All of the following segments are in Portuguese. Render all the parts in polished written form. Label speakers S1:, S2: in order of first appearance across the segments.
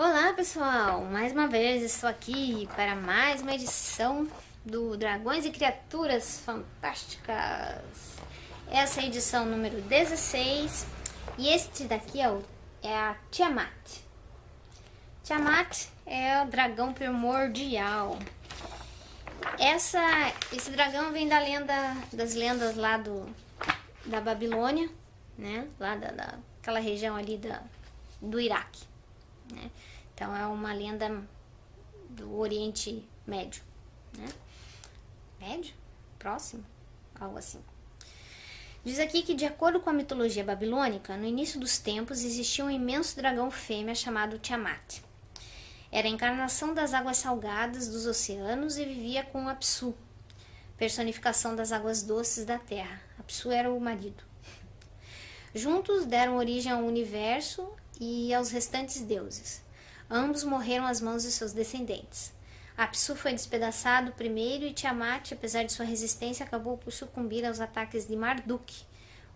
S1: Olá pessoal, mais uma vez estou aqui para mais uma edição do Dragões e Criaturas Fantásticas. Essa é a edição número 16 e este daqui é a Tiamat. Tiamat é o dragão primordial. Esse dragão vem das lendas lá da Babilônia, né? Lá daquela região ali do Iraque. Né? Então é uma lenda do Oriente Médio, né? Médio? Próximo? Algo assim. Diz aqui que, de acordo com a mitologia babilônica, no início dos tempos existia um imenso dragão fêmea chamado Tiamat. Era a encarnação das águas salgadas dos oceanos e vivia com Apsu, personificação das águas doces da terra. Apsu era o marido. Juntos deram origem ao universo e aos restantes deuses. Ambos morreram às mãos de seus descendentes. Apsu foi despedaçado primeiro e Tiamat, apesar de sua resistência, acabou por sucumbir aos ataques de Marduk,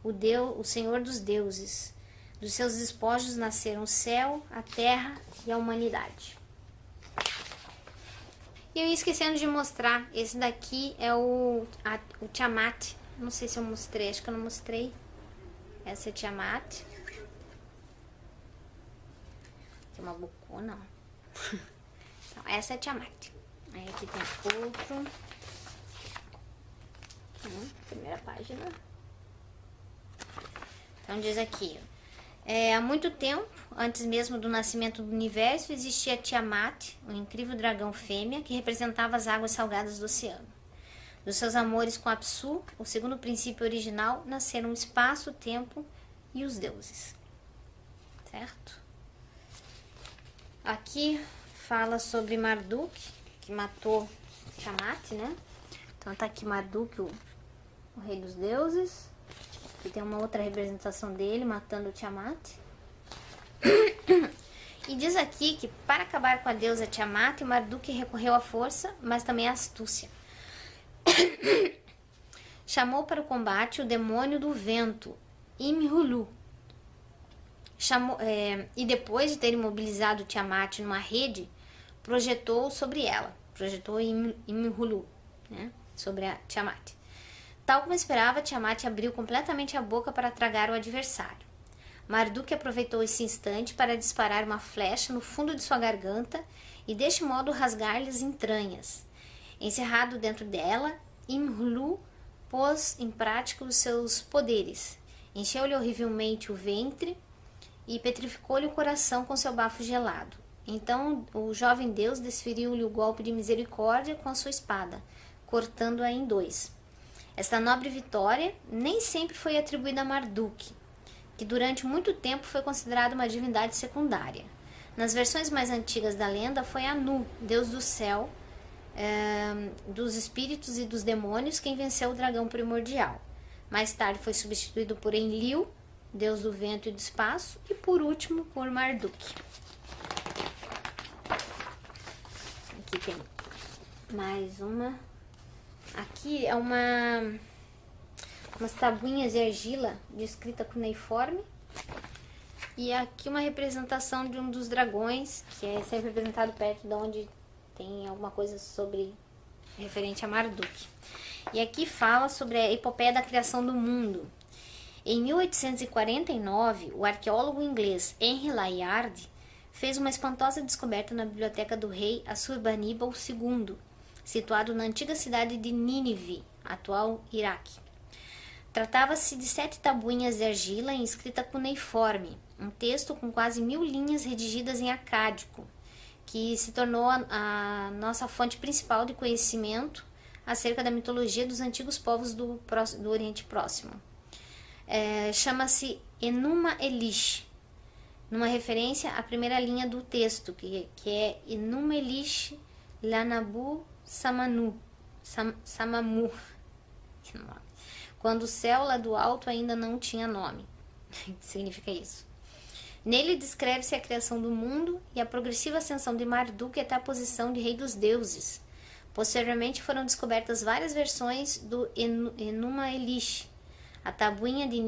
S1: o senhor dos deuses. Dos seus despojos nasceram o céu, a terra e a humanidade. E eu ia esquecendo de mostrar, esse daqui é o Tiamat. Não sei se eu mostrei, acho que eu não mostrei. Essa é Tiamat. Tem uma bocona, ó. Então, essa é Tiamat. Aí aqui tem outro. Primeira página. Então diz aqui, há muito tempo, antes mesmo do nascimento do universo, existia Tiamat, um incrível dragão fêmea que representava as águas salgadas do oceano. Dos seus amores com Apsu, o segundo princípio original, nasceram o espaço, o tempo e os deuses. Certo? Aqui fala sobre Marduk, que matou Tiamat, né? Então tá aqui Marduk, o rei dos deuses. Aqui tem uma outra representação dele matando Tiamat. E diz aqui que para acabar com a deusa Tiamat, Marduk recorreu à força, mas também à astúcia. Chamou para o combate o demônio do vento, Imhulu. E depois de ter imobilizado Tiamat numa rede, projetou sobre ela, projetou Imhulu, né, sobre a Tiamat. Tal como esperava, Tiamat abriu completamente a boca para tragar o adversário. Marduk aproveitou esse instante para disparar uma flecha no fundo de sua garganta e deste modo rasgar-lhe as entranhas. Encerrado dentro dela, Imhulu pôs em prática os seus poderes, encheu-lhe horrivelmente o ventre e petrificou-lhe o coração com seu bafo gelado. Então o jovem deus desferiu-lhe o golpe de misericórdia com a sua espada, cortando-a em dois. Esta nobre vitória nem sempre foi atribuída a Marduk, que durante muito tempo foi considerado uma divindade secundária. Nas versões mais antigas da lenda foi Anu, deus do céu, dos espíritos e dos demônios, quem venceu o dragão primordial. Mais tarde foi substituído por Enlil, deus do vento e do espaço, e por último por Marduk. Aqui tem mais uma. Aqui é umas tabuinhas de argila de escrita cuneiforme. E aqui uma representação de um dos dragões, que é sempre representado perto de onde tem alguma coisa sobre referente a Marduk. E aqui fala sobre a epopeia da criação do mundo. Em 1849, o arqueólogo inglês Henry Layard fez uma espantosa descoberta na biblioteca do rei Assurbanipal II, situado na antiga cidade de Nínive, atual Iraque. Tratava-se de 7 tabuinhas de argila em escrita cuneiforme, um texto com quase 1000 linhas redigidas em acádico, que se tornou a nossa fonte principal de conhecimento acerca da mitologia dos antigos povos do Oriente Próximo. Chama-se Enuma Elish, numa referência à primeira linha do texto, que é Enuma Elish Lanabu Samamu, quando o céu lá do alto ainda não tinha nome. Significa isso. Nele descreve-se a criação do mundo e a progressiva ascensão de Marduk até a posição de rei dos deuses. Posteriormente foram descobertas várias versões do Enuma Elish. As tabuinhas de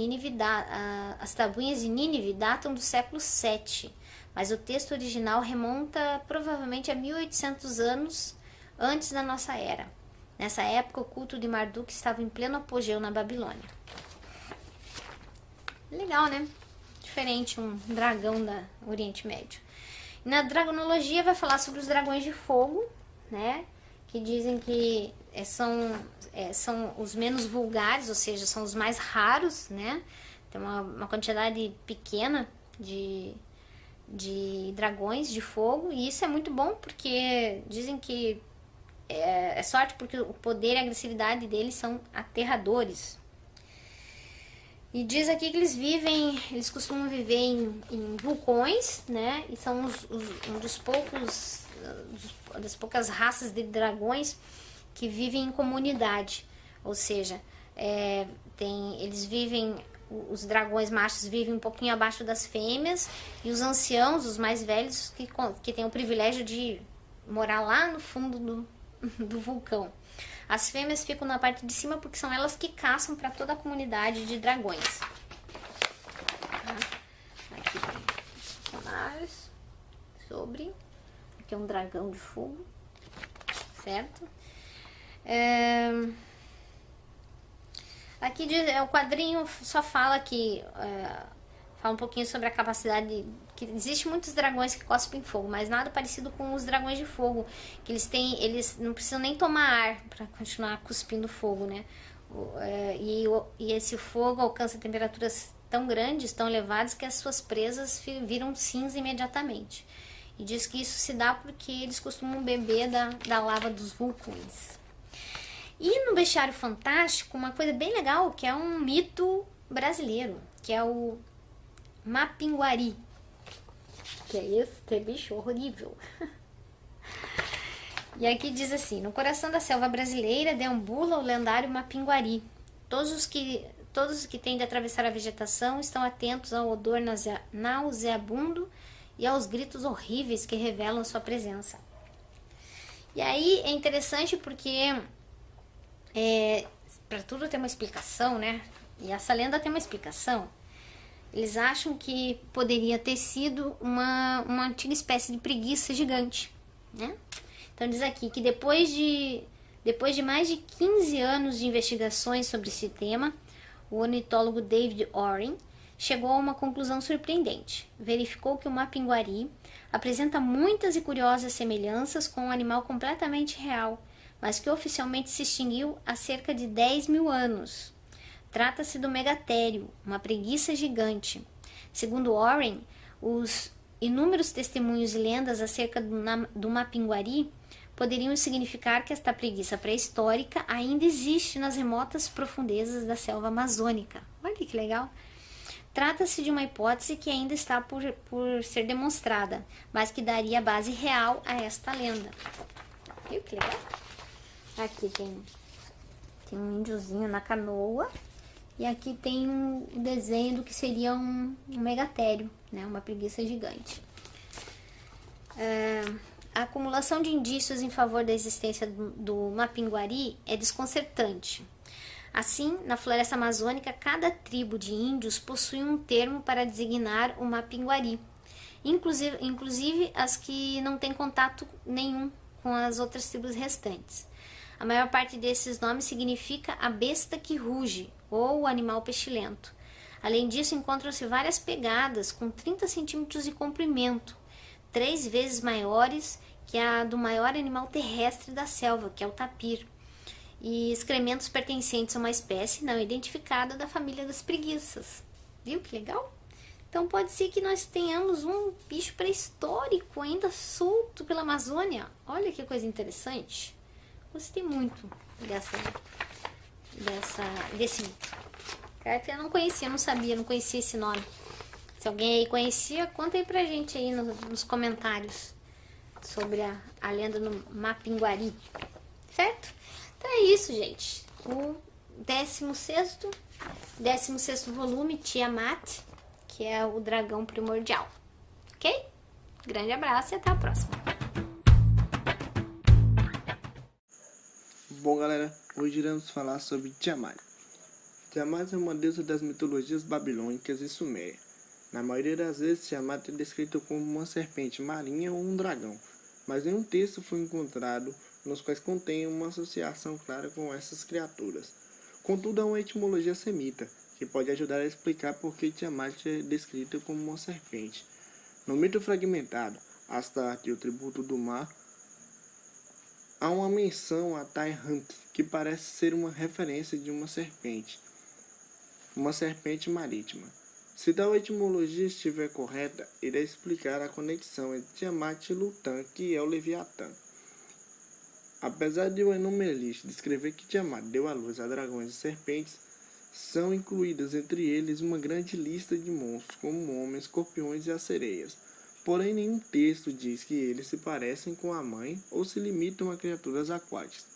S1: Nínive datam do século VII, mas o texto original remonta provavelmente a 1800 anos antes da nossa era. Nessa época, o culto de Marduk estava em pleno apogeu na Babilônia. Legal, né? Diferente, um dragão da Oriente Médio. Na dragonologia vai falar sobre os dragões de fogo, né? Que dizem que são os menos vulgares, ou seja, são os mais raros, né? Tem uma quantidade pequena de dragões de fogo, e isso é muito bom porque dizem que é sorte porque o poder e a agressividade deles são aterradores. E diz aqui que eles costumam viver em vulcões, né? E são um dos das poucas raças de dragões que vivem em comunidade. Ou seja, os dragões machos vivem um pouquinho abaixo das fêmeas, e os anciãos, os mais velhos, que têm o privilégio de morar lá no fundo do vulcão. As fêmeas ficam na parte de cima porque são elas que caçam para toda a comunidade de dragões. Aqui tem cenários sobre. Aqui é um dragão de fogo, certo? Aqui o quadrinho só fala que fala um pouquinho sobre a capacidade que existe muitos dragões que cospem fogo, mas nada parecido com os dragões de fogo, que eles não precisam nem tomar ar para continuar cuspindo fogo, né? E esse fogo alcança temperaturas tão grandes, tão elevadas, que as suas presas viram cinza imediatamente. E diz que isso se dá porque eles costumam beber da lava dos vulcões. E no Bestiário Fantástico, uma coisa bem legal, que é um mito brasileiro, que é o Mapinguari. Que é esse bicho horrível. E aqui diz assim: no coração da selva brasileira deambula o lendário Mapinguari. Todos os que têm de atravessar a vegetação estão atentos ao odor nauseabundo e aos gritos horríveis que revelam sua presença. E aí é interessante porque para tudo tem uma explicação, né? E essa lenda tem uma explicação. Eles acham que poderia ter sido uma antiga espécie de preguiça gigante, né? Então diz aqui que depois de mais de 15 anos de investigações sobre esse tema, o ornitólogo David Oren chegou a uma conclusão surpreendente. Verificou que o Mapinguari apresenta muitas e curiosas semelhanças com um animal completamente real, mas que oficialmente se extinguiu há cerca de 10 mil anos. Trata-se do megatério, uma preguiça gigante. Segundo Oren, os inúmeros testemunhos e lendas acerca do Mapinguari poderiam significar que esta preguiça pré-histórica ainda existe nas remotas profundezas da selva amazônica. Olha que legal! Trata-se de uma hipótese que ainda está por ser demonstrada, mas que daria base real a esta lenda. Viu que legal? Aqui tem um índiozinho na canoa. E aqui tem um desenho do que seria um megatério, né? Uma preguiça gigante. A acumulação de indícios em favor da existência do Mapinguari é desconcertante. Assim, na floresta amazônica, cada tribo de índios possui um termo para designar o Mapinguari, inclusive as que não têm contato nenhum com as outras tribos restantes. A maior parte desses nomes significa a besta que ruge, ou o animal pestilento. Além disso, encontram-se várias pegadas com 30 centímetros de comprimento, 3 vezes maiores que a do maior animal terrestre da selva, que é o tapir, e excrementos pertencentes a uma espécie não identificada da família das preguiças. Viu que legal? Então pode ser que nós tenhamos um bicho pré-histórico ainda solto pela Amazônia. Olha que coisa interessante. Gostei muito desse mito. Eu não conhecia, não sabia, não conhecia esse nome. Se alguém aí conhecia, conta aí pra gente aí nos comentários sobre a lenda do Mapinguari, certo? Então é isso, gente. O 16º volume, Tiamat, que é o dragão primordial. Ok? Grande abraço e até a próxima.
S2: Bom, galera, hoje iremos falar sobre Tiamat. Tiamat é uma deusa das mitologias babilônicas e suméria. Na maioria das vezes, Tiamat é descrito como uma serpente marinha ou um dragão, mas nenhum texto foi encontrado nos quais contém uma associação clara com essas criaturas. Contudo, há uma etimologia semita, que pode ajudar a explicar por que Tiamat é descrita como uma serpente. No mito fragmentado, Astarte e o tributo do mar, há uma menção a Taihant, que parece ser uma referência de uma serpente marítima. Se tal etimologia estiver correta, irá explicar a conexão entre Tiamat e Lutan, que é o Leviatã. Apesar de o Enumerlist descrever que Tiamat deu à luz a dragões e serpentes, são incluídas entre eles uma grande lista de monstros, como homens, escorpiões e as sereias. Porém, nenhum texto diz que eles se parecem com a mãe ou se limitam a criaturas aquáticas.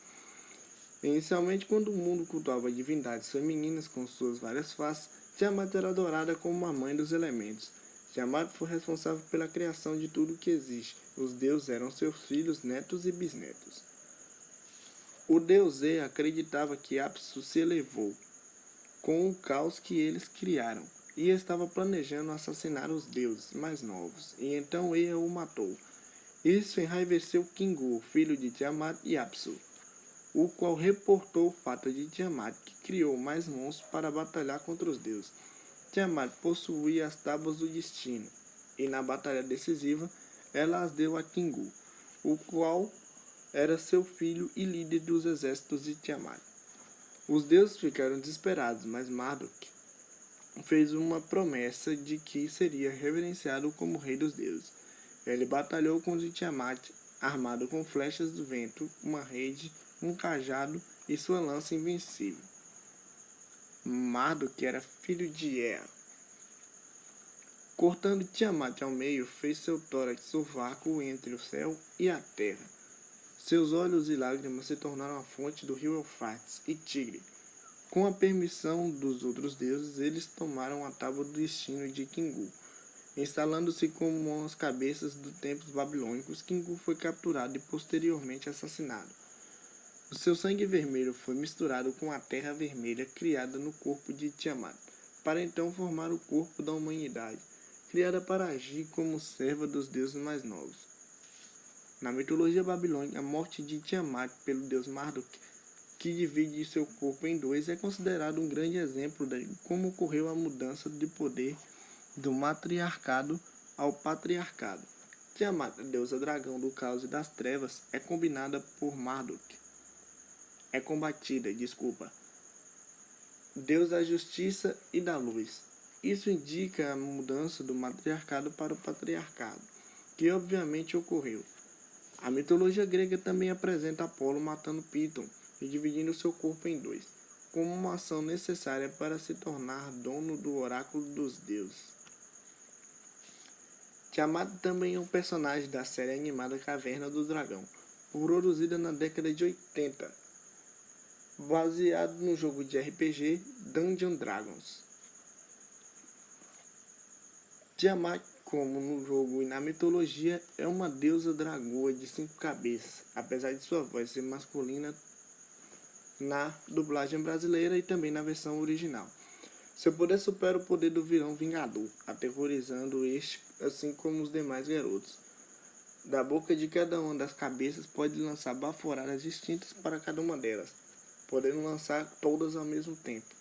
S2: Inicialmente, quando o mundo cultuava divindades femininas com suas várias faces, Tiamat era adorada como a mãe dos elementos. Tiamat foi responsável pela criação de tudo o que existe. Os deuses eram seus filhos, netos e bisnetos. O deus E acreditava que Apsu se elevou com o caos que eles criaram e estava planejando assassinar os deuses mais novos, e então Ea o matou. Isso enraiveceu Kingu, filho de Tiamat e Apsu, o qual reportou o fato de Tiamat, que criou mais monstros para batalhar contra os deuses. Tiamat possuía as tábuas do destino, e na batalha decisiva, ela as deu a Kingu, o qual era seu filho e líder dos exércitos de Tiamat. Os deuses ficaram desesperados, mas Marduk fez uma promessa de que seria reverenciado como rei dos deuses. Ele batalhou contra Tiamat, armado com flechas do vento, uma rede, um cajado e sua lança invencível. Marduk era filho de Ea. Cortando Tiamat ao meio, fez seu tórax o vácuo entre o céu e a terra. Seus olhos e lágrimas se tornaram a fonte do rio Eufrates e Tigre. Com a permissão dos outros deuses, eles tomaram a tábua do destino de Kingu. Instalando-se como as cabeças dos templos babilônicos, Kingu foi capturado e posteriormente assassinado. O seu sangue vermelho foi misturado com a terra vermelha criada no corpo de Tiamat, para então formar o corpo da humanidade, criada para agir como serva dos deuses mais novos. Na mitologia babilônica, a morte de Tiamat pelo deus Marduk, que divide seu corpo em dois, é considerado um grande exemplo de como ocorreu a mudança de poder do matriarcado ao patriarcado. Tiamat, a deusa dragão do caos e das trevas, é combatida, deus da justiça e da luz. Isso indica a mudança do matriarcado para o patriarcado, que obviamente ocorreu. A mitologia grega também apresenta Apolo matando Piton e dividindo seu corpo em dois, como uma ação necessária para se tornar dono do oráculo dos deuses. Tiamat também é um personagem da série animada Caverna do Dragão, produzida na década de 80, baseado no jogo de RPG Dungeons Dragons. Tiamat, como no jogo e na mitologia, é uma deusa dragoa de 5 cabeças, apesar de sua voz ser masculina na dublagem brasileira e também na versão original. Seu poder supera o poder do vilão Vingador, aterrorizando este, assim como os demais garotos. Da boca de cada uma das cabeças pode lançar baforadas distintas para cada uma delas, podendo lançar todas ao mesmo tempo.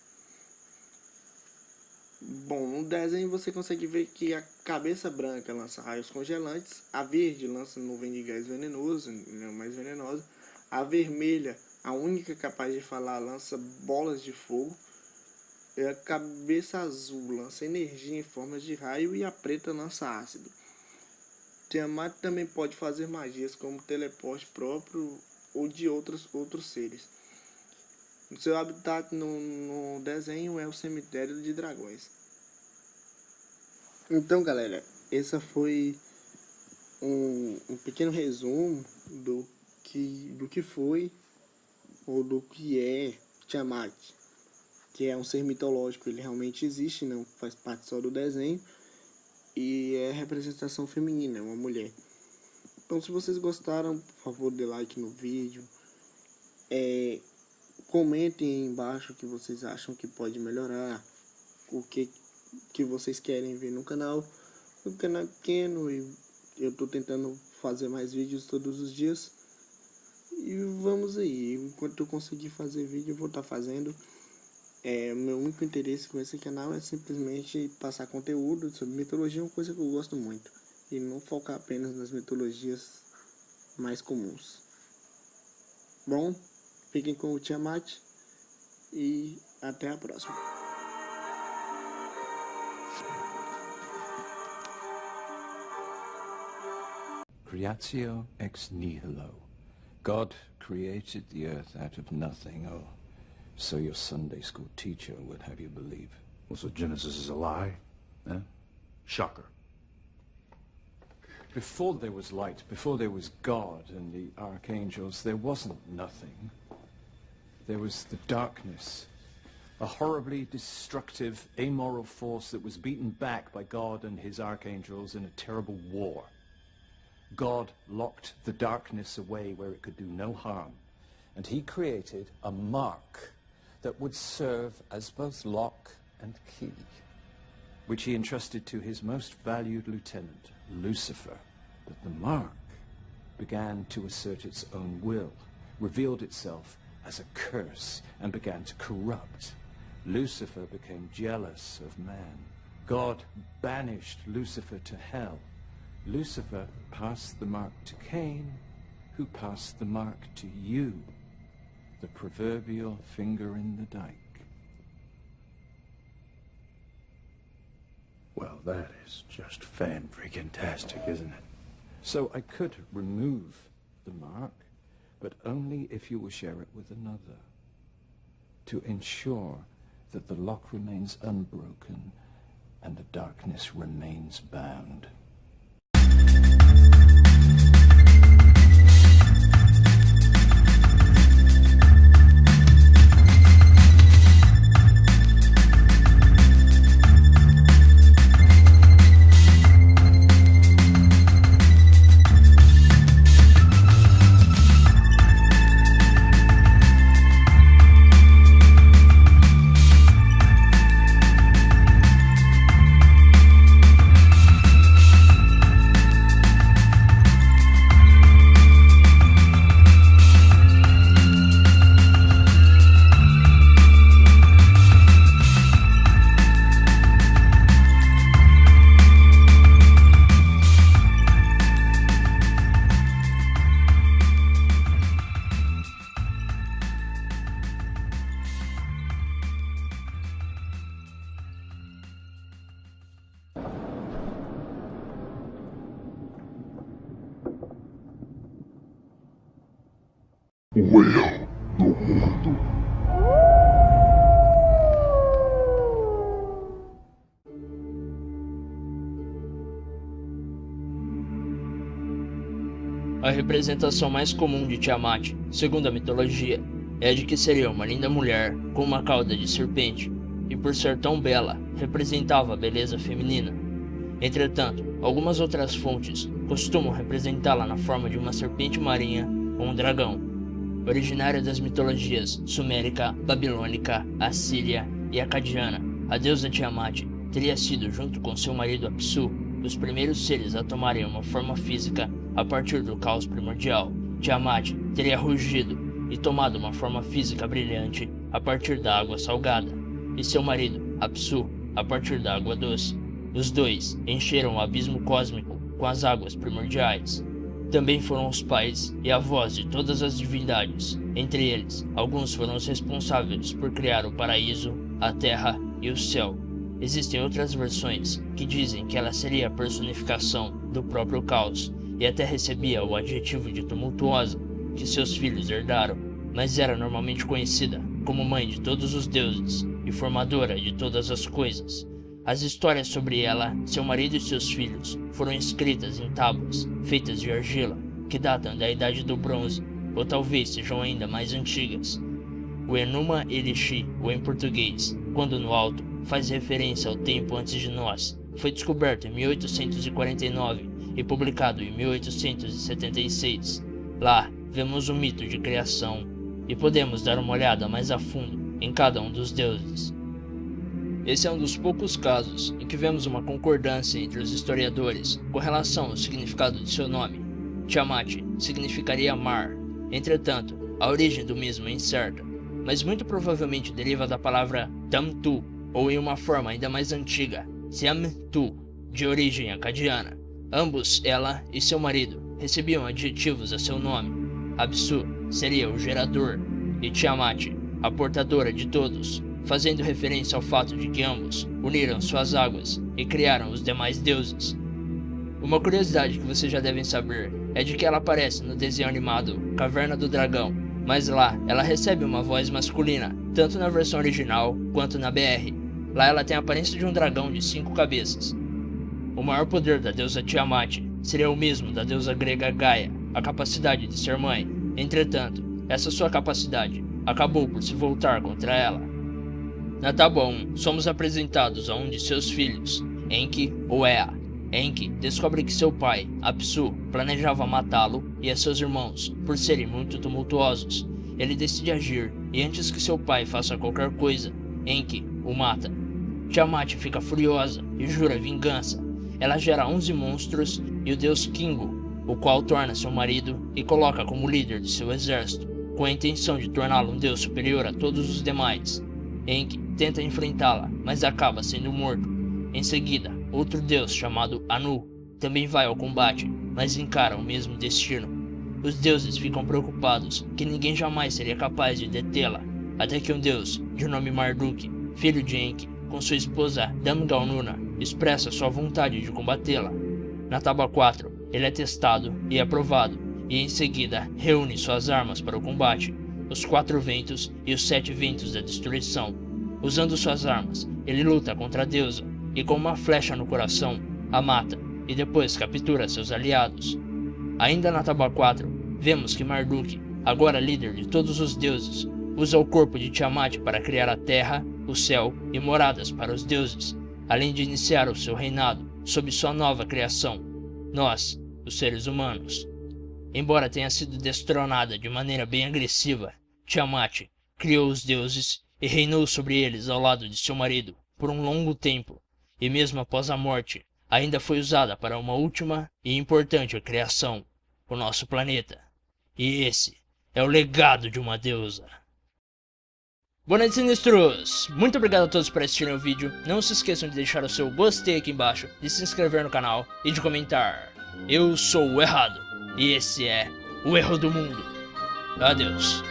S2: Bom, no desenho você consegue ver que a cabeça branca lança raios congelantes, a verde lança nuvem de gás venenoso, mais venenosa, a vermelha, a única capaz de falar, lança bolas de fogo, e a cabeça azul lança energia em formas de raio e a preta lança ácido. Tiamat também pode fazer magias como teleporte próprio ou de outros seres. O seu habitat no desenho é o cemitério de dragões. Então, galera, esse foi um pequeno resumo do que foi ou do que é Tiamat, que é um ser mitológico. Ele realmente existe, não faz parte só do desenho, e é representação feminina, é uma mulher. Então, se vocês gostaram, por favor, dê like no vídeo, comentem aí embaixo o que vocês acham que pode melhorar, o que que vocês querem ver no canal. O canal é pequeno e eu tô tentando fazer mais vídeos todos os dias. E vamos aí, enquanto eu conseguir fazer vídeo eu vou estar fazendo. Meu único interesse com esse canal é simplesmente passar conteúdo sobre mitologia, uma coisa que eu gosto muito. E não focar apenas nas mitologias mais comuns. Bom, fiquem com o Tiamat e até a próxima.
S3: Creatio ex nihilo. God created the earth out of nothing, or so your Sunday school teacher would have you believe.
S4: Well, so Genesis is a lie? Eh? Shocker.
S3: Before there was light, before there was God and the archangels, there wasn't nothing. There was the darkness, a horribly destructive, amoral force that was beaten back by God and his archangels in a terrible war. God locked the darkness away where it could do no harm, and he created a mark that would serve as both lock and key, which he entrusted to his most valued lieutenant, Lucifer. But the mark began to assert its own will, revealed itself as a curse, and began to corrupt. Lucifer became jealous of man. God banished Lucifer to hell. Lucifer passed the mark to Cain, who passed the mark to you, the proverbial finger in the dike.
S4: Well, that is just fan-freaking-tastic, isn't it?
S3: So I could remove the mark, but only if you will share it with another, to ensure that the lock remains unbroken and the darkness remains bound.
S5: A representação mais comum de Tiamat, segundo a mitologia, é a de que seria uma linda mulher com uma cauda de serpente, e por ser tão bela, representava a beleza feminina. Entretanto, algumas outras fontes costumam representá-la na forma de uma serpente marinha ou um dragão. Originária das mitologias sumérica, babilônica, assíria e acadiana, a deusa Tiamat teria sido, junto com seu marido Apsu, os primeiros seres a tomarem uma forma física a partir do caos primordial. Tiamat teria rugido e tomado uma forma física brilhante a partir da água salgada, e seu marido, Apsu, a partir da água doce. Os dois encheram o abismo cósmico com as águas primordiais. Também foram os pais e avós de todas as divindades. Entre eles, alguns foram os responsáveis por criar o paraíso, a terra e o céu. Existem outras versões que dizem que ela seria a personificação do próprio caos e até recebia o adjetivo de tumultuosa que seus filhos herdaram, mas era normalmente conhecida como mãe de todos os deuses e formadora de todas as coisas. As histórias sobre ela, seu marido e seus filhos foram escritas em tábuas feitas de argila que datam da Idade do Bronze, ou talvez sejam ainda mais antigas. O Enuma Elish, ou em português, quando no alto, faz referência ao tempo antes de nós. Foi descoberto em 1849 e publicado em 1876. Lá, vemos o mito de criação e podemos dar uma olhada mais a fundo em cada um dos deuses. Esse é um dos poucos casos em que vemos uma concordância entre os historiadores com relação ao significado de seu nome. Tiamat significaria mar. Entretanto, a origem do mesmo é incerta, mas muito provavelmente deriva da palavra Tamtu, ou em uma forma ainda mais antiga, Tiamtu, de origem acadiana. Ambos, ela e seu marido, recebiam adjetivos a seu nome. Apsu seria o gerador, e Tiamat, a portadora de todos, fazendo referência ao fato de que ambos uniram suas águas e criaram os demais deuses. Uma curiosidade que vocês já devem saber é de que ela aparece no desenho animado Caverna do Dragão, mas lá ela recebe uma voz masculina, tanto na versão original quanto na BR. Lá ela tem a aparência de um dragão de 5 cabeças. O maior poder da deusa Tiamat seria o mesmo da deusa grega Gaia, a capacidade de ser mãe. Entretanto, essa sua capacidade acabou por se voltar contra ela. Na tábua 1, somos apresentados a um de seus filhos, Enki ou Ea. Enki descobre que seu pai, Apsu, planejava matá-lo e a seus irmãos, por serem muito tumultuosos. Ele decide agir, e antes que seu pai faça qualquer coisa, Enki o mata. Tiamat fica furiosa e jura vingança. Ela gera 11 monstros e o deus Kingu, o qual torna seu marido e coloca como líder de seu exército, com a intenção de torná-lo um deus superior a todos os demais. Enki tenta enfrentá-la, mas acaba sendo morto. Em seguida, outro deus chamado Anu também vai ao combate, mas encara o mesmo destino. Os deuses ficam preocupados que ninguém jamais seria capaz de detê-la, até que um deus, de nome Marduk, filho de Enki, com sua esposa Damgalnuna, expressa sua vontade de combatê-la. Na tábua 4, ele é testado e aprovado, e em seguida reúne suas armas para o combate, os 4 ventos e os 7 ventos da destruição. Usando suas armas, ele luta contra a deusa, e com uma flecha no coração, a mata, e depois captura seus aliados. Ainda na tábua 4, vemos que Marduk, agora líder de todos os deuses, usa o corpo de Tiamat para criar a terra, o céu e moradas para os deuses, além de iniciar o seu reinado sob sua nova criação, nós, os seres humanos. Embora tenha sido destronada de maneira bem agressiva, Tiamat criou os deuses e reinou sobre eles ao lado de seu marido por um longo tempo, e mesmo após a morte, ainda foi usada para uma última e importante criação, o nosso planeta. E esse é o legado de uma deusa. Boa noite, sinistros! Muito obrigado a todos por assistirem o vídeo. Não se esqueçam de deixar o seu gostei aqui embaixo, de se inscrever no canal e de comentar. Eu sou o errado, e esse é o erro do mundo. Adeus.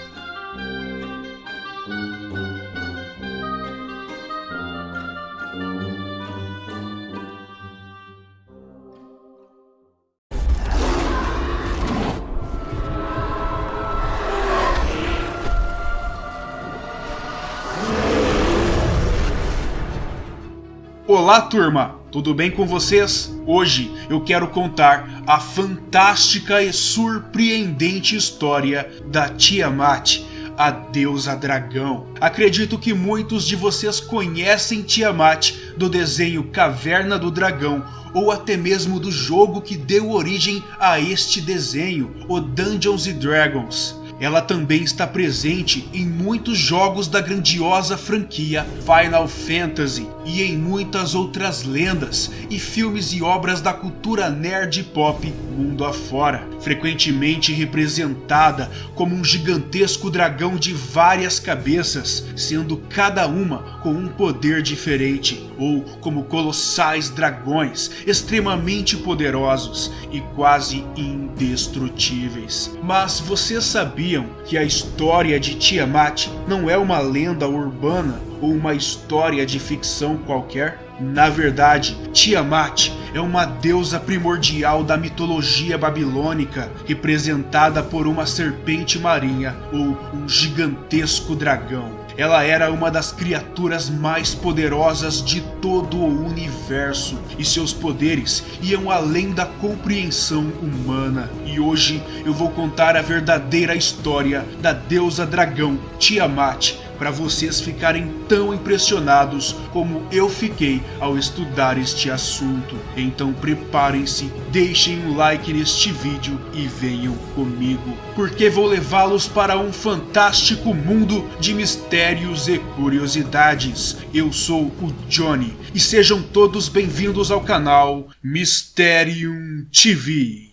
S6: Olá, turma! Tudo bem com vocês? Hoje eu quero contar a fantástica e surpreendente história da Tiamat, a deusa dragão. Acredito que muitos de vocês conhecem Tiamat do desenho Caverna do Dragão, ou até mesmo do jogo que deu origem a este desenho, o Dungeons & Dragons. Ela também está presente em muitos jogos da grandiosa franquia Final Fantasy e em muitas outras lendas e filmes e obras da cultura nerd pop mundo afora, frequentemente representada como um gigantesco dragão de várias cabeças, sendo cada uma com um poder diferente, ou como colossais dragões extremamente poderosos e quase indestrutíveis. Mas vocês sabiam que a história de Tiamat não é uma lenda urbana ou uma história de ficção qualquer? Na verdade, Tiamat é uma deusa primordial da mitologia babilônica, representada por uma serpente marinha ou um gigantesco dragão. Ela era uma das criaturas mais poderosas de todo o universo, e seus poderes iam além da compreensão humana. E hoje eu vou contar a verdadeira história da deusa dragão Tiamat, para vocês ficarem tão impressionados como eu fiquei ao estudar este assunto. Então preparem-se, deixem um like neste vídeo e venham comigo, porque vou levá-los para um fantástico mundo de mistérios e curiosidades. Eu sou o Johnny e sejam todos bem-vindos ao canal Mysterium TV.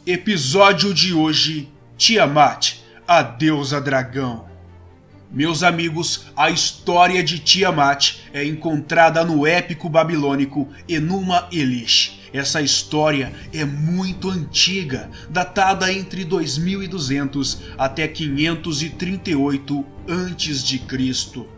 S6: Episódio de hoje: Tiamat, a deusa dragão. Meus amigos, a história de Tiamat é encontrada no épico babilônico Enuma Elish. Essa história é muito antiga, datada entre 2200 até 538 a.C.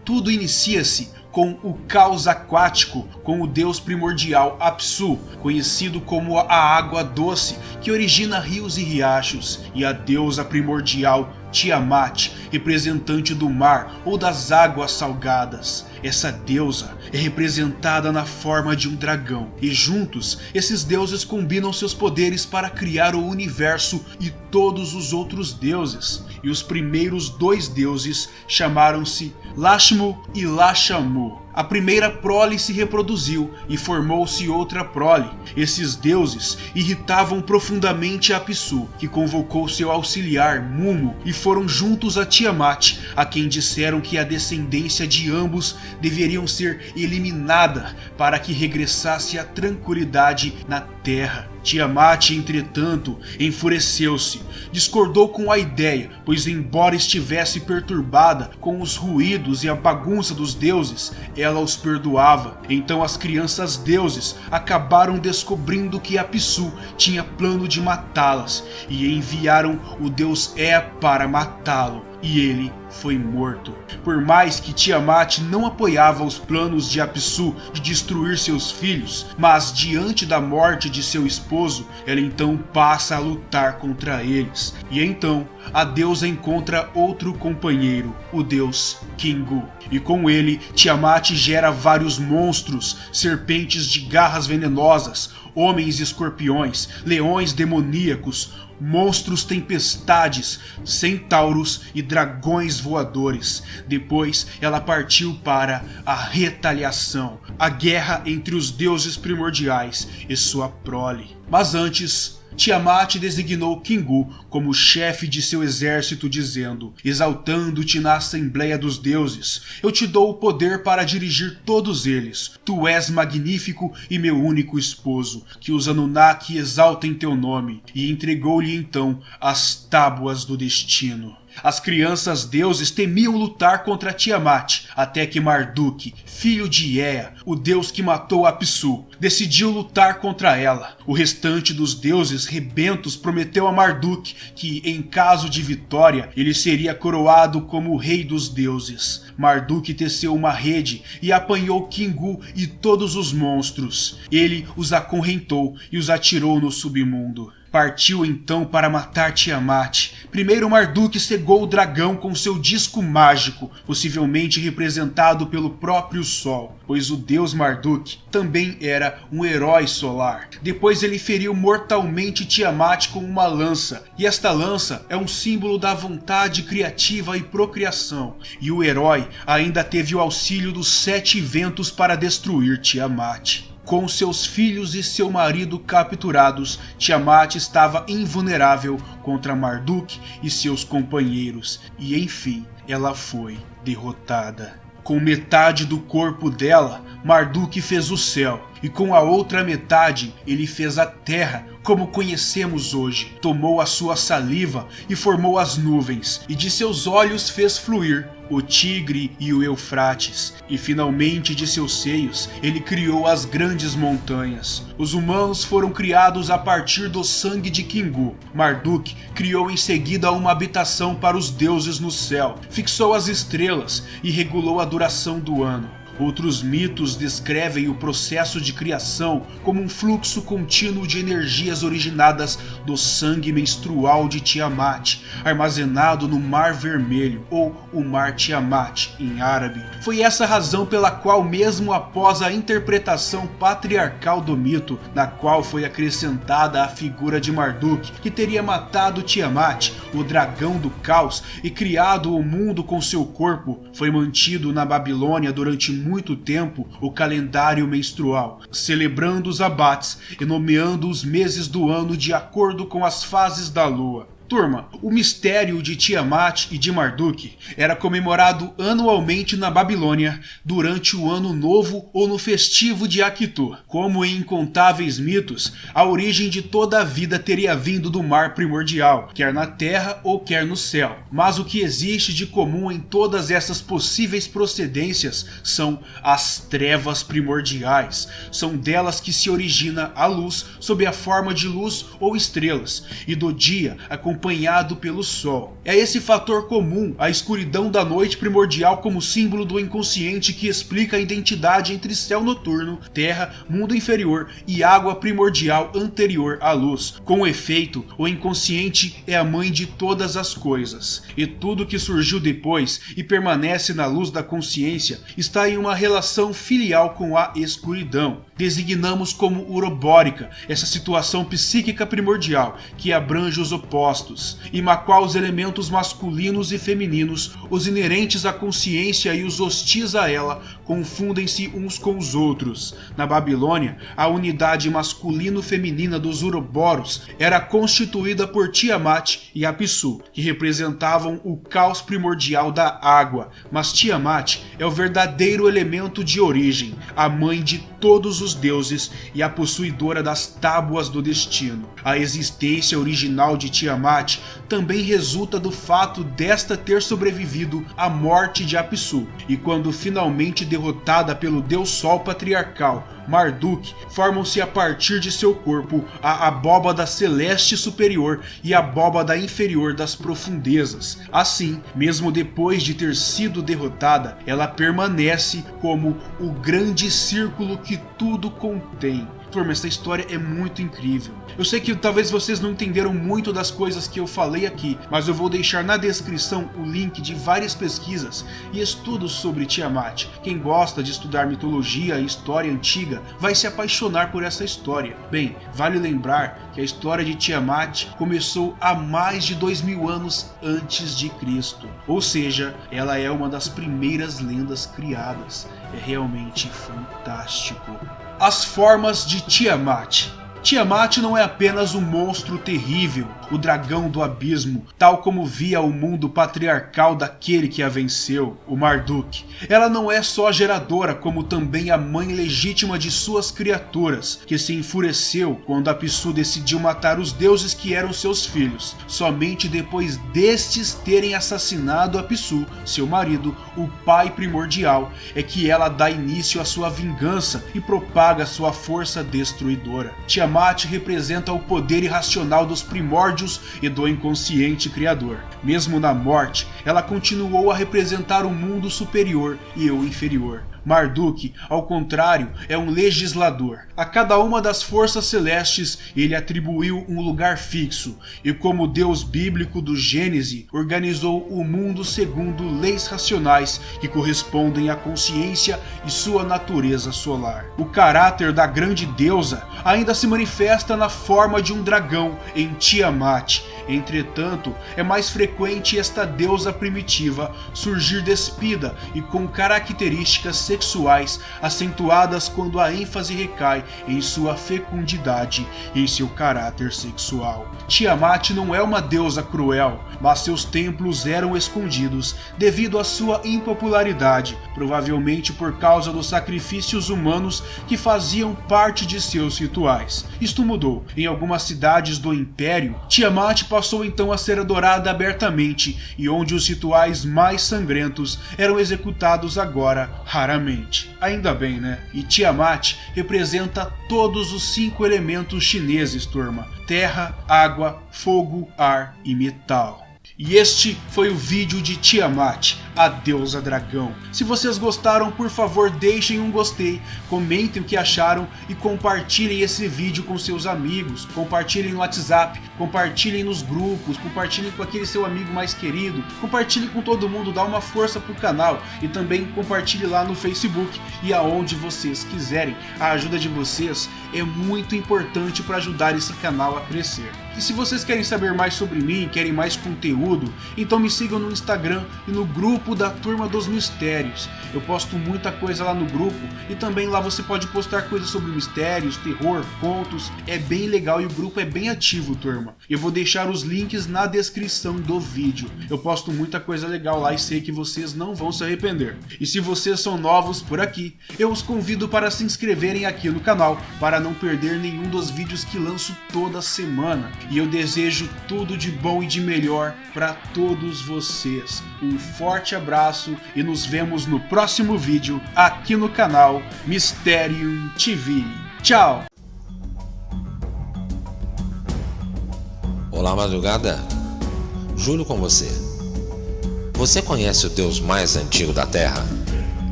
S6: Tudo inicia-se com o caos aquático, com o deus primordial Apsu, conhecido como a água doce, que origina rios e riachos, e a deusa primordial Tiamat, representante do mar ou das águas salgadas. Essa deusa é representada na forma de um dragão, e juntos esses deuses combinam seus poderes para criar o universo e todos os outros deuses. E os primeiros dois deuses chamaram-se Lashmu e Lashamu. A primeira prole se reproduziu e formou-se outra prole. Esses deuses irritavam profundamente Apsu, que convocou seu auxiliar Mumu, e foram juntos a Tiamat, a quem disseram que a descendência de ambos deveriam ser eliminada para que regressasse a tranquilidade na terra. Tiamat, entretanto, enfureceu-se, discordou com a ideia, pois embora estivesse perturbada com os ruídos e a bagunça dos deuses, ela os perdoava. Então as crianças deuses acabaram descobrindo que Apsu tinha plano de matá-las, e enviaram o deus Ea para matá-lo, e ele foi morto. Por mais que Tiamat não apoiava os planos de Apsu de destruir seus filhos, mas diante da morte de seu esposo, ela então passa a lutar contra eles. E então a deusa encontra outro companheiro, o deus Kingu. E com ele, Tiamat gera vários monstros, serpentes de garras venenosas, homens escorpiões, leões demoníacos, monstros tempestades, centauros e dragões voadores. Depois ela partiu para a retaliação, a guerra entre os deuses primordiais e sua prole. Mas antes, Tiamat designou Kingu como chefe de seu exército, dizendo: exaltando-te na Assembleia dos Deuses, eu te dou o poder para dirigir todos eles. Tu és magnífico e meu único esposo, que os Anunnaki exaltem teu nome. E entregou-lhe então as tábuas do destino. As crianças deuses temiam lutar contra Tiamat, até que Marduk, filho de Ea, o deus que matou Apsu, decidiu lutar contra ela. O restante dos deuses rebentos prometeu a Marduk que, em caso de vitória, ele seria coroado como o rei dos deuses. Marduk teceu uma rede e apanhou Kingu e todos os monstros. Ele os acorrentou e os atirou no submundo. Partiu então para matar Tiamat. Primeiro Marduk cegou o dragão com seu disco mágico, possivelmente representado pelo próprio Sol, pois o deus Marduk também era um herói solar. Depois ele feriu mortalmente Tiamat com uma lança, e esta lança é um símbolo da vontade criativa e procriação. E o herói ainda teve o auxílio dos 7 ventos para destruir Tiamat. Com seus filhos e seu marido capturados, Tiamat estava invulnerável contra Marduk e seus companheiros, e enfim, ela foi derrotada. Com metade do corpo dela, Marduk fez o céu, e com a outra metade ele fez a terra como conhecemos hoje. Tomou a sua saliva e formou as nuvens, e de seus olhos fez fluir o Tigre e o Eufrates, e finalmente de seus seios ele criou as grandes montanhas. Os humanos foram criados a partir do sangue de Kingu. Marduk criou em seguida uma habitação para os deuses no céu, fixou as estrelas e regulou a duração do ano. Outros mitos descrevem o processo de criação como um fluxo contínuo de energias originadas do sangue menstrual de Tiamat, armazenado no Mar Vermelho, ou o Mar Tiamat em árabe. Foi essa razão pela qual, mesmo após a interpretação patriarcal do mito, na qual foi acrescentada a figura de Marduk, que teria matado Tiamat, o dragão do caos, e criado o mundo com seu corpo, foi mantido na Babilônia durante muito tempo o calendário menstrual, celebrando os abates e nomeando os meses do ano de acordo com as fases da lua. Turma, o mistério de Tiamat e de Marduk era comemorado anualmente na Babilônia durante o Ano Novo ou no festivo de Akitu. Como em incontáveis mitos, a origem de toda a vida teria vindo do mar primordial, quer na terra ou quer no céu. Mas o que existe de comum em todas essas possíveis procedências são as trevas primordiais. São delas que se origina a luz sob a forma de luz ou estrelas, e do dia acompanhado pelo sol. É esse fator comum, a escuridão da noite primordial, como símbolo do inconsciente, que explica a identidade entre céu noturno, terra, mundo inferior e água primordial anterior à luz. Com efeito, o inconsciente é a mãe de todas as coisas, e tudo que surgiu depois e permanece na luz da consciência está em uma relação filial com a escuridão. Designamos como urobórica essa situação psíquica primordial, que abrange os opostos, e na qual os elementos masculinos e femininos, os inerentes à consciência e os hostis a ela, confundem-se uns com os outros. Na Babilônia, a unidade masculino-feminina dos uroboros era constituída por Tiamat e Apsu, que representavam o caos primordial da água, mas Tiamat é o verdadeiro elemento de origem, a mãe de todos os deuses e a possuidora das tábuas do destino. A existência original de Tiamat também resulta do fato desta ter sobrevivido à morte de Apsu, e quando finalmente derrotada pelo deus Sol patriarcal, Marduk, formam-se a partir de seu corpo a abóbada celeste superior e a abóbada inferior das profundezas. Assim, mesmo depois de ter sido derrotada, ela permanece como o grande círculo que tudo contém. Turma, essa história é muito incrível. Eu sei que talvez vocês não entenderam muito das coisas que eu falei aqui, mas eu vou deixar na descrição o link de várias pesquisas e estudos sobre Tiamat. Quem gosta de estudar mitologia e história antiga vai se apaixonar por essa história. Bem, vale lembrar que a história de Tiamat começou há mais de 2000 anos antes de Cristo. Ou seja, ela é uma das primeiras lendas criadas. É realmente fantástico. As formas de Tiamat. Tiamat não é apenas um monstro terrível, o dragão do abismo, tal como via o mundo patriarcal daquele que a venceu, o Marduk. Ela não é só geradora, como também a mãe legítima de suas criaturas, que se enfureceu quando Apsu decidiu matar os deuses que eram seus filhos. Somente depois destes terem assassinado Apsu, seu marido, o pai primordial, é que ela dá início à sua vingança e propaga sua força destruidora. Tiamat representa o poder irracional dos primórdios e do inconsciente criador. Mesmo na morte, ela continuou a representar o mundo superior e o inferior. Marduk, ao contrário, é um legislador. A cada uma das forças celestes ele atribuiu um lugar fixo, e como Deus bíblico do Gênesis, organizou o mundo segundo leis racionais que correspondem à consciência e sua natureza solar. O caráter da grande deusa ainda se manifesta na forma de um dragão em Tiamat. Entretanto, é mais frequente esta deusa primitiva surgir despida e com características sexuais acentuadas quando a ênfase recai em sua fecundidade e em seu caráter sexual. Tiamat não é uma deusa cruel, mas seus templos eram escondidos devido à sua impopularidade, provavelmente por causa dos sacrifícios humanos que faziam parte de seus rituais. Isto mudou. Em algumas cidades do Império, Tiamat passou então a ser adorada abertamente e onde os rituais mais sangrentos eram executados agora raramente. Ainda bem, né? E Tiamat representa todos os 5 elementos chineses, turma: terra, água, fogo, ar e metal. E este foi o vídeo de Tiamat, a deusa dragão. Se vocês gostaram, por favor deixem um gostei, comentem o que acharam e compartilhem esse vídeo com seus amigos, compartilhem no WhatsApp, compartilhem nos grupos, compartilhem com aquele seu amigo mais querido, compartilhem com todo mundo, dá uma força pro canal e também compartilhe lá no Facebook e aonde vocês quiserem. A ajuda de vocês é muito importante para ajudar esse canal a crescer. E se vocês querem saber mais sobre mim, querem mais conteúdo, então me sigam no Instagram e no grupo da Turma dos Mistérios. Eu posto muita coisa lá no grupo e também lá você pode postar coisas sobre mistérios, terror, contos. É bem legal e o grupo é bem ativo, turma. Eu vou deixar os links na descrição do vídeo. Eu posto muita coisa legal lá e sei que vocês não vão se arrepender. E se vocês são novos por aqui, eu os convido para se inscreverem aqui no canal para não perder nenhum dos vídeos que lanço toda semana. E eu desejo tudo de bom e de melhor para todos vocês. Um forte abraço e nos vemos no próximo vídeo aqui no canal Mysterium TV. Tchau!
S7: Olá, madrugada. Juro com você. Você conhece o Deus mais antigo da Terra?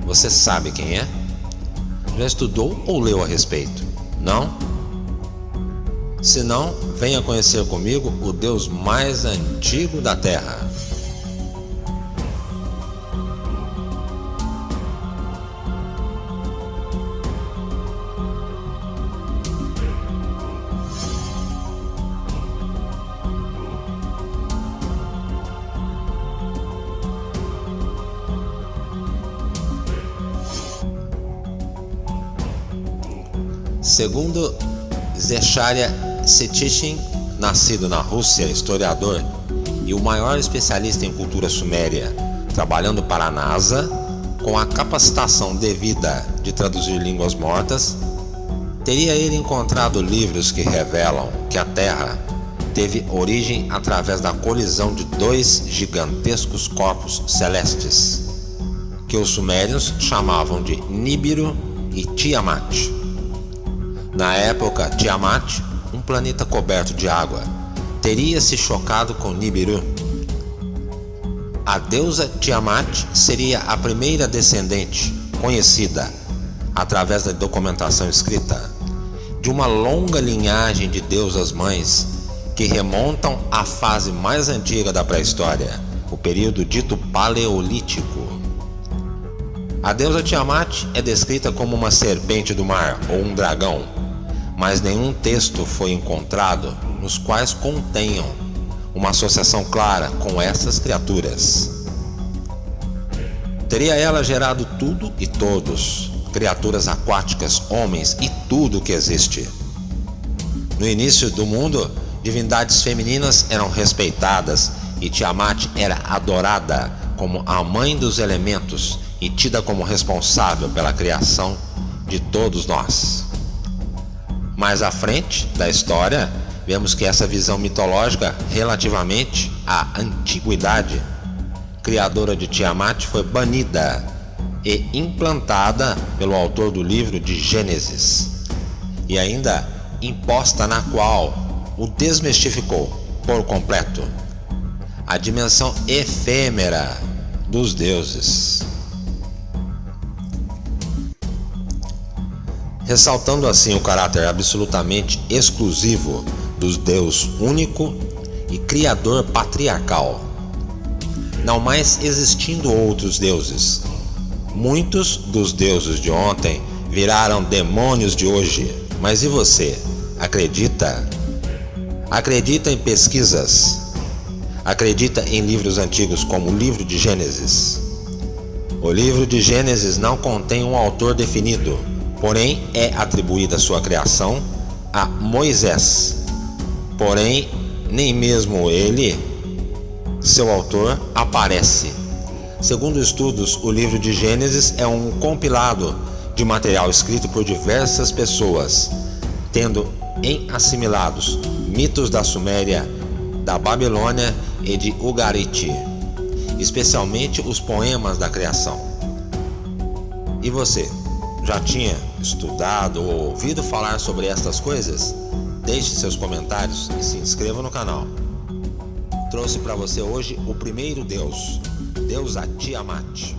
S7: Você sabe quem é? Já estudou ou leu a respeito? Não? Se não, venha conhecer comigo o Deus mais antigo da Terra. Segundo Zecharia Sitchin, nascido na Rússia, historiador e o maior especialista em cultura suméria, trabalhando para a NASA, com a capacitação devida de traduzir línguas mortas, teria ele encontrado livros que revelam que a Terra teve origem através da colisão de 2 gigantescos corpos celestes, que os sumérios chamavam de Nibiru e Tiamat. Na época, Tiamat, um planeta coberto de água, teria se chocado com Nibiru. A deusa Tiamat seria a primeira descendente conhecida, através da documentação escrita, de uma longa linhagem de deusas mães que remontam à fase mais antiga da pré-história, o período dito Paleolítico. A deusa Tiamat é descrita como uma serpente do mar ou um dragão, mas nenhum texto foi encontrado nos quais contenham uma associação clara com essas criaturas. Teria ela gerado tudo e todos, criaturas aquáticas, homens e tudo o que existe. No início do mundo, divindades femininas eram respeitadas e Tiamat era adorada como a mãe dos elementos e tida como responsável pela criação de todos nós. Mais à frente da história, vemos que essa visão mitológica relativamente à antiguidade criadora de Tiamat foi banida e implantada pelo autor do livro de Gênesis, e ainda imposta na qual o desmistificou por completo a dimensão efêmera dos deuses, ressaltando assim o caráter absolutamente exclusivo dos Deus único e criador patriarcal, não mais existindo outros deuses. Muitos dos deuses de ontem viraram demônios de hoje, mas e você? Acredita? Acredita em pesquisas? Acredita em livros antigos como o livro de Gênesis? O livro de Gênesis não contém um autor definido, porém é atribuída sua criação a Moisés. Porém, nem mesmo ele, seu autor, aparece. Segundo estudos, o livro de Gênesis é um compilado de material escrito por diversas pessoas, tendo em assimilados mitos da Suméria, da Babilônia e de Ugarit, especialmente os poemas da criação. E você, já tinha estudado ou ouvido falar sobre estas coisas? Deixe seus comentários e se inscreva no canal. Trouxe para você hoje o primeiro deus, deusa Tiamat.